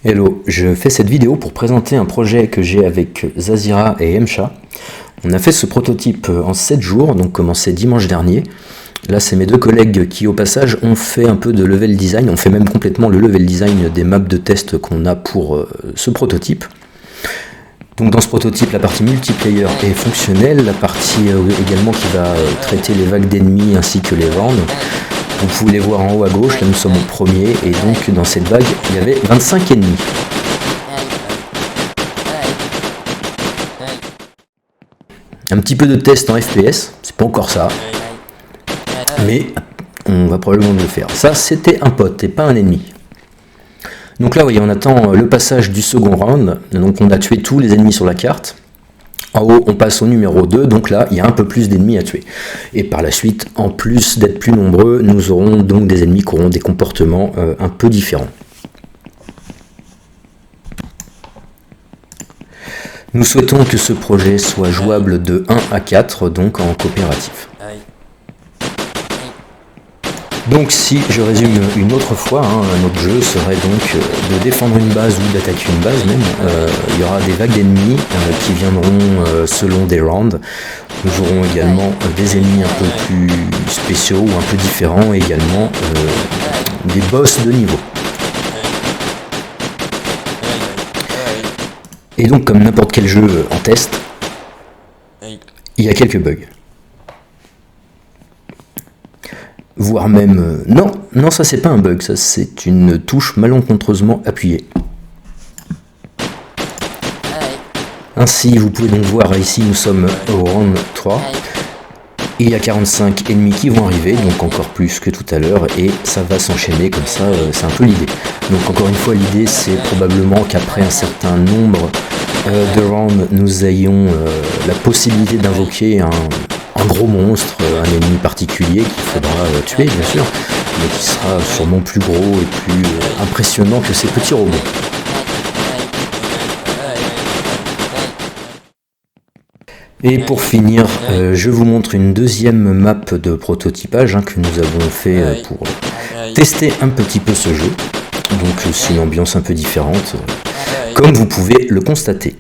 Hello, je fais cette vidéo pour présenter un projet que j'ai avec Zazira et Emcha. On a fait ce prototype en 7 jours, donc commencé dimanche dernier. Là, c'est mes deux collègues qui, au passage, ont fait un peu de level design. On fait même complètement le level design des maps de test qu'on a pour ce prototype. Donc dans ce prototype, la partie multiplayer est fonctionnelle, la partie également qui va traiter les vagues d'ennemis ainsi que les rounds. Vous pouvez les voir en haut à gauche, là nous sommes au premier, et donc dans cette vague, il y avait 25 ennemis. Un petit peu de test en FPS, c'est pas encore ça, mais on va probablement le faire. Ça, c'était un pote et pas un ennemi. Donc là, vous voyez, on attend le passage du second round, donc on a tué tous les ennemis sur la carte. En haut, on passe au numéro 2, donc là, il y a un peu plus d'ennemis à tuer. Et par la suite, en plus d'être plus nombreux, nous aurons donc des ennemis qui auront des comportements un peu différents. Nous souhaitons que ce projet soit jouable de 1 à 4, donc en coopératif. Donc si je résume une autre fois, un autre jeu serait donc de défendre une base ou d'attaquer une base même. Il y aura des vagues d'ennemis qui viendront selon des rounds. Nous aurons également des ennemis un peu plus spéciaux ou un peu différents, et également des boss de niveau. Et donc comme n'importe quel jeu en test, il y a quelques bugs. Voire même... non, ça c'est pas un bug, ça c'est une touche malencontreusement appuyée. Ainsi, vous pouvez donc voir ici, nous sommes au round 3. Il y a 45 ennemis qui vont arriver, donc encore plus que tout à l'heure, et ça va s'enchaîner comme ça, c'est un peu l'idée. Donc encore une fois, l'idée c'est probablement qu'après un certain nombre de rounds, nous ayons la possibilité d'invoquer un gros monstre, un ennemi particulier qu'il faudra tuer bien sûr, mais qui sera sûrement plus gros et plus impressionnant que ces petits robots. Et pour finir, je vous montre une deuxième map de prototypage que nous avons fait pour tester un petit peu ce jeu. Donc c'est une ambiance un peu différente, comme vous pouvez le constater.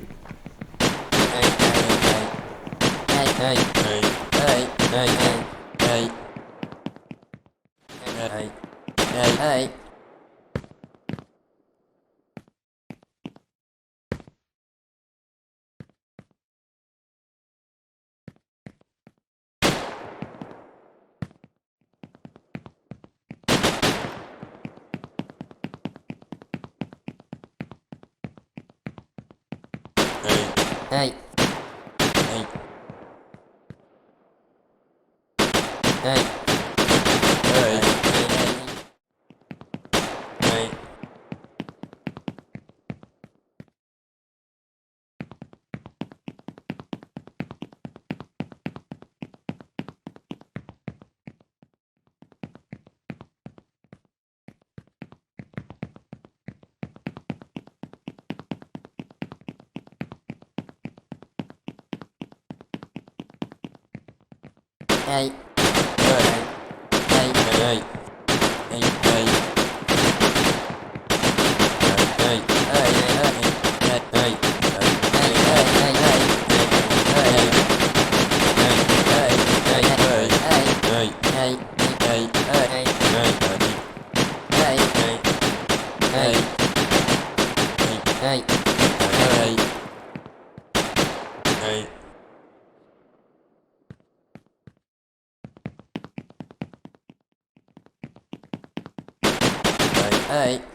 Hey.